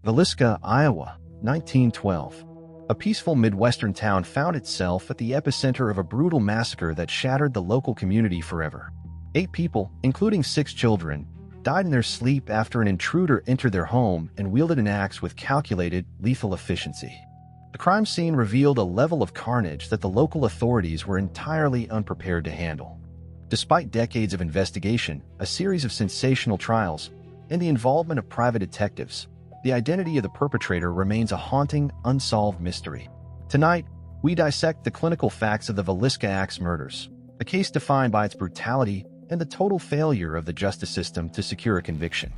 Villisca, Iowa, 1912. A peaceful Midwestern town found itself at the epicenter of a brutal massacre that shattered the local community forever. 8 people, including 6 children, died in their sleep after an intruder entered their home and wielded an axe with calculated, lethal efficiency. The crime scene revealed a level of carnage that the local authorities were entirely unprepared to handle. Despite decades of investigation, a series of sensational trials, and the involvement of private detectives, the identity of the perpetrator remains a haunting, unsolved mystery. Tonight, we dissect the clinical facts of the Villisca Axe Murders, a case defined by its brutality and the total failure of the justice system to secure a conviction.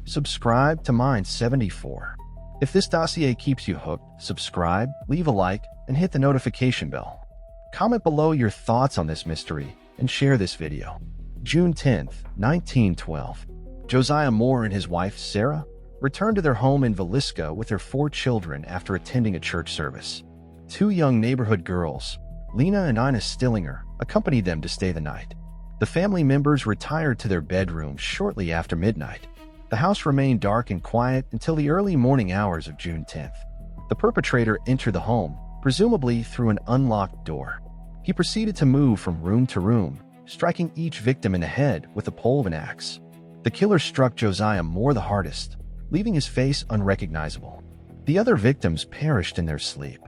Subscribe to Mind 74. If this dossier keeps you hooked, subscribe, leave a like, and hit the notification bell. Comment below your thoughts on this mystery and share this video. June 10, 1912. Josiah Moore and his wife, Sarah, returned to their home in Villisca with their 4 children after attending a church service. 2 young neighborhood girls, Lena and Ina Stillinger, accompanied them to stay the night. The family members retired to their bedrooms shortly after midnight. The house remained dark and quiet until the early morning hours of June 10th. The perpetrator entered the home, presumably through an unlocked door. He proceeded to move from room to room, striking each victim in the head with the pole of an axe. The killer struck Josiah Moore the hardest, leaving his face unrecognizable. The other victims perished in their sleep.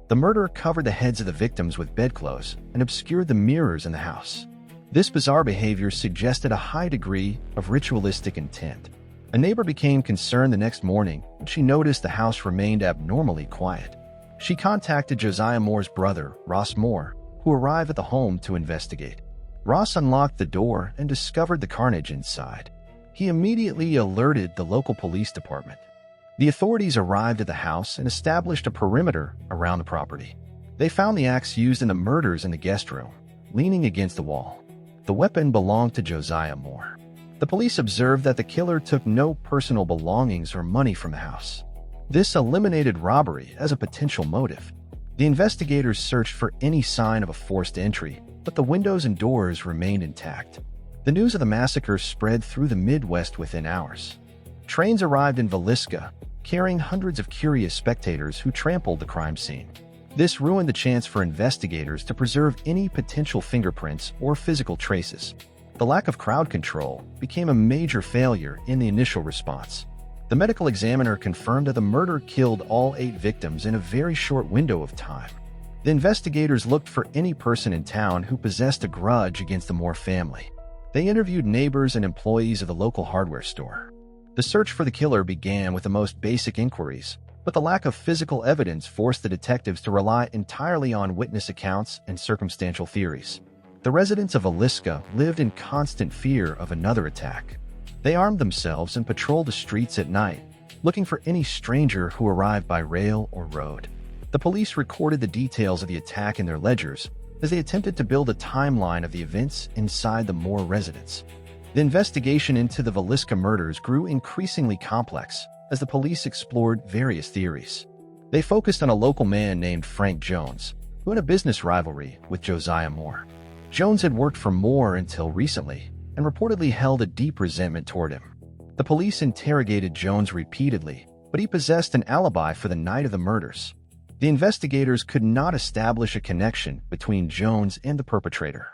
The murderer covered the heads of the victims with bedclothes and obscured the mirrors in the house. This bizarre behavior suggested a high degree of ritualistic intent. A neighbor became concerned the next morning when she noticed the house remained abnormally quiet. She contacted Josiah Moore's brother, Ross Moore, who arrived at the home to investigate. Ross unlocked the door and discovered the carnage inside. He immediately alerted the local police department. The authorities arrived at the house and established a perimeter around the property. They found the axe used in the murders in the guest room, leaning against the wall. The weapon belonged to Josiah Moore. The police observed that the killer took no personal belongings or money from the house. This eliminated robbery as a potential motive. The investigators searched for any sign of a forced entry, but the windows and doors remained intact. The news of the massacre spread through the Midwest within hours. Trains arrived in Villisca, carrying hundreds of curious spectators who trampled the crime scene. This ruined the chance for investigators to preserve any potential fingerprints or physical traces. The lack of crowd control became a major failure in the initial response. The medical examiner confirmed that the murder killed all 8 victims in a very short window of time. The investigators looked for any person in town who possessed a grudge against the Moore family. They interviewed neighbors and employees of the local hardware store. The search for the killer began with the most basic inquiries, but the lack of physical evidence forced the detectives to rely entirely on witness accounts and circumstantial theories. The residents of Villisca lived in constant fear of another attack. They armed themselves and patrolled the streets at night, looking for any stranger who arrived by rail or road. The police recorded the details of the attack in their ledgers as they attempted to build a timeline of the events inside the Moore residence. The investigation into the Villisca murders grew increasingly complex as the police explored various theories. They focused on a local man named Frank Jones, who had a business rivalry with Josiah Moore. Jones had worked for Moore until recently and reportedly held a deep resentment toward him. The police interrogated Jones repeatedly, but he possessed an alibi for the night of the murders. The investigators could not establish a connection between Jones and the perpetrator.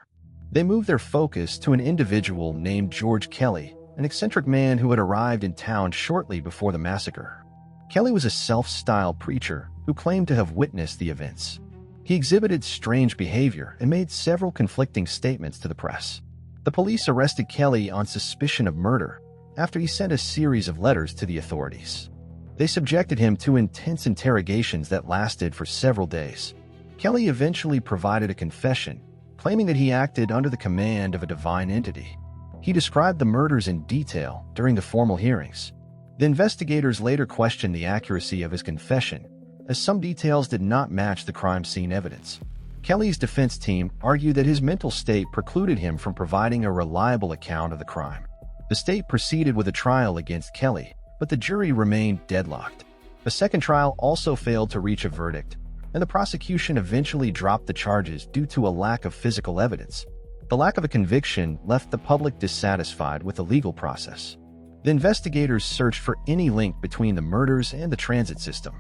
They moved their focus to an individual named George Kelly, an eccentric man who had arrived in town shortly before the massacre. Kelly was a self-styled preacher who claimed to have witnessed the events. He exhibited strange behavior and made several conflicting statements to the press. The police arrested Kelly on suspicion of murder after he sent a series of letters to the authorities. They subjected him to intense interrogations that lasted for several days. Kelly eventually provided a confession, claiming that he acted under the command of a divine entity. He described the murders in detail during the formal hearings. The investigators later questioned the accuracy of his confession, as some details did not match the crime scene evidence. Kelly's defense team argued that his mental state precluded him from providing a reliable account of the crime. The state proceeded with a trial against Kelly, but the jury remained deadlocked. A second trial also failed to reach a verdict, and the prosecution eventually dropped the charges due to a lack of physical evidence. The lack of a conviction left the public dissatisfied with the legal process. The investigators searched for any link between the murders and the transit system.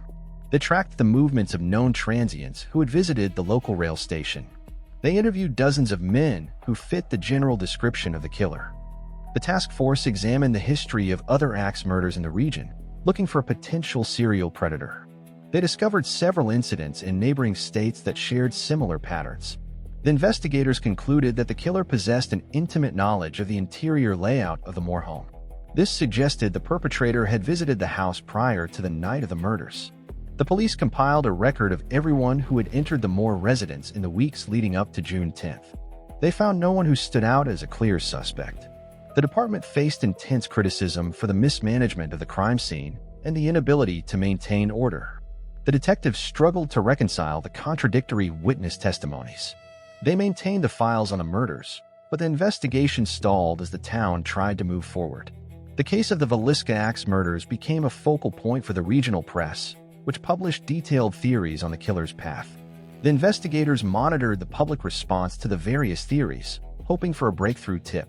They tracked the movements of known transients who had visited the local rail station. They interviewed dozens of men who fit the general description of the killer. The task force examined the history of other axe murders in the region, looking for a potential serial predator. They discovered several incidents in neighboring states that shared similar patterns. The investigators concluded that the killer possessed an intimate knowledge of the interior layout of the Moore home. This suggested the perpetrator had visited the house prior to the night of the murders. The police compiled a record of everyone who had entered the Moore residence in the weeks leading up to June 10th. They found no one who stood out as a clear suspect. The department faced intense criticism for the mismanagement of the crime scene and the inability to maintain order. The detectives struggled to reconcile the contradictory witness testimonies. They maintained the files on the murders, but the investigation stalled as the town tried to move forward. The case of the Villisca Axe Murders became a focal point for the regional press, which published detailed theories on the killer's path. The investigators monitored the public response to the various theories, hoping for a breakthrough tip.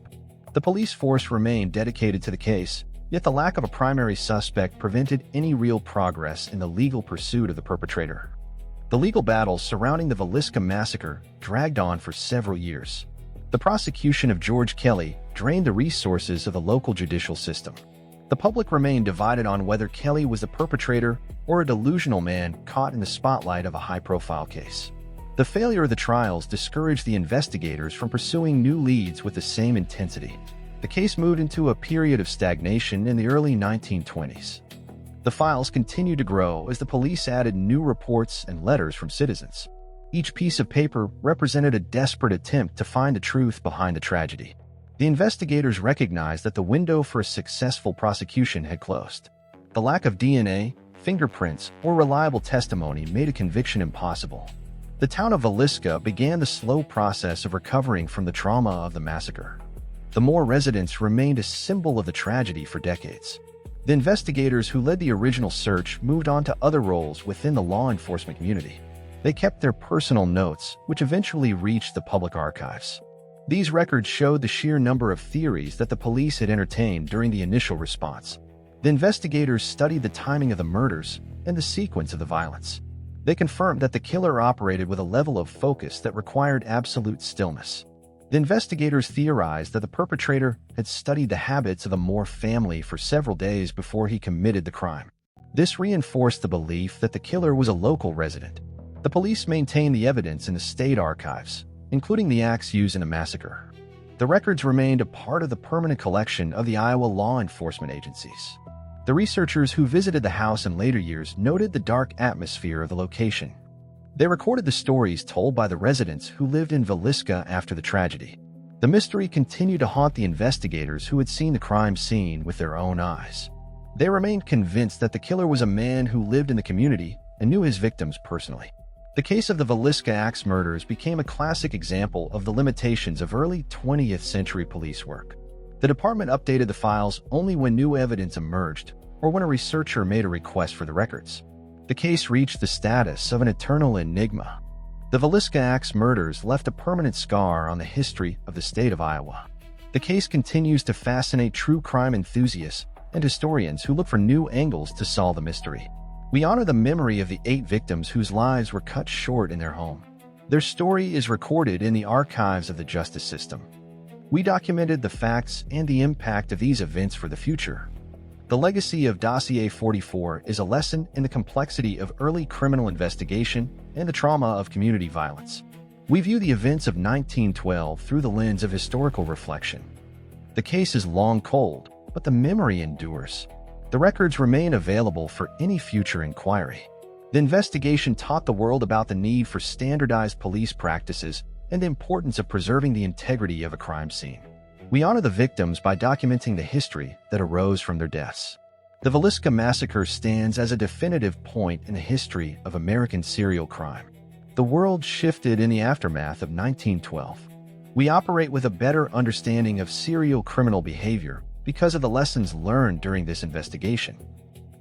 The police force remained dedicated to the case, yet the lack of a primary suspect prevented any real progress in the legal pursuit of the perpetrator. The legal battles surrounding the Villisca massacre dragged on for several years. The prosecution of George Kelly drained the resources of the local judicial system. The public remained divided on whether Kelly was the perpetrator or a delusional man caught in the spotlight of a high-profile case. The failure of the trials discouraged the investigators from pursuing new leads with the same intensity. The case moved into a period of stagnation in the early 1920s. The files continued to grow as the police added new reports and letters from citizens. Each piece of paper represented a desperate attempt to find the truth behind the tragedy. The investigators recognized that the window for a successful prosecution had closed. The lack of DNA, fingerprints, or reliable testimony made a conviction impossible. The town of Villisca began the slow process of recovering from the trauma of the massacre. The Moore residence remained a symbol of the tragedy for decades. The investigators who led the original search moved on to other roles within the law enforcement community. They kept their personal notes, which eventually reached the public archives. These records showed the sheer number of theories that the police had entertained during the initial response. The investigators studied the timing of the murders and the sequence of the violence. They confirmed that the killer operated with a level of focus that required absolute stillness. The investigators theorized that the perpetrator had studied the habits of the Moore family for several days before he committed the crime. This reinforced the belief that the killer was a local resident. The police maintained the evidence in the state archives, including the axe used in the massacre. The records remained a part of the permanent collection of the Iowa law enforcement agencies. The researchers who visited the house in later years noted the dark atmosphere of the location. They recorded the stories told by the residents who lived in Villisca after the tragedy. The mystery continued to haunt the investigators who had seen the crime scene with their own eyes. They remained convinced that the killer was a man who lived in the community and knew his victims personally. The case of the Villisca Axe Murders became a classic example of the limitations of early 20th century police work. The department updated the files only when new evidence emerged or when a researcher made a request for the records. The case reached the status of an eternal enigma. The Villisca Axe Murders left a permanent scar on the history of the state of Iowa. The case continues to fascinate true crime enthusiasts and historians who look for new angles to solve the mystery. We honor the memory of the 8 victims whose lives were cut short in their home. Their story is recorded in the archives of the justice system. We documented the facts and the impact of these events for the future. The legacy of Dossier 44 is a lesson in the complexity of early criminal investigation and the trauma of community violence. We view the events of 1912 through the lens of historical reflection. The case is long cold, but the memory endures. The records remain available for any future inquiry. The investigation taught the world about the need for standardized police practices and the importance of preserving the integrity of a crime scene. We honor the victims by documenting the history that arose from their deaths. The Villisca Massacre stands as a definitive point in the history of American serial crime. The world shifted in the aftermath of 1912. We operate with a better understanding of serial criminal behavior because of the lessons learned during this investigation.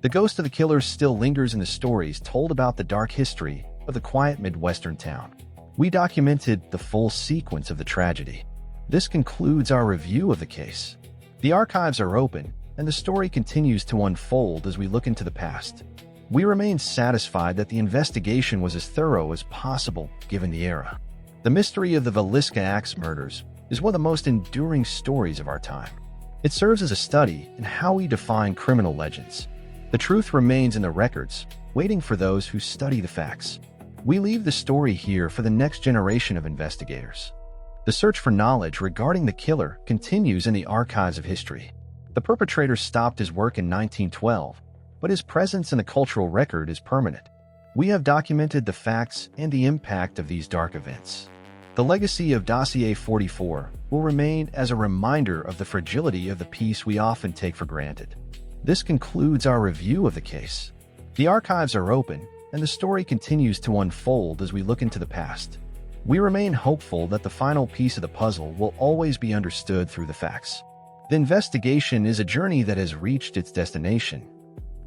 The ghost of the killer still lingers in the stories told about the dark history of the quiet Midwestern town. We documented the full sequence of the tragedy. This concludes our review of the case. The archives are open, and the story continues to unfold as we look into the past. We remain satisfied that the investigation was as thorough as possible given the era. The mystery of the Villisca Axe Murders is one of the most enduring stories of our time. It serves as a study in how we define criminal legends. The truth remains in the records, waiting for those who study the facts. We leave the story here for the next generation of investigators. The search for knowledge regarding the killer continues in the archives of history. The perpetrator stopped his work in 1912, but his presence in the cultural record is permanent. We have documented the facts and the impact of these dark events. The legacy of Dossier 44 will remain as a reminder of the fragility of the peace we often take for granted. This concludes our review of the case. The archives are open, and the story continues to unfold as we look into the past. We remain hopeful that the final piece of the puzzle will always be understood through the facts. The investigation is a journey that has reached its destination.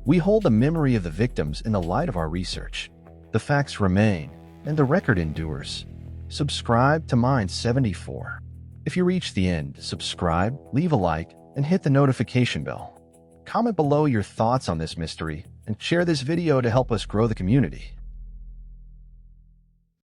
We hold the memory of the victims in the light of our research. The facts remain, and the record endures. Subscribe to Mind 74. If you reach the end, subscribe, leave a like, and hit the notification bell. Comment below your thoughts on this mystery, and share this video to help us grow the community.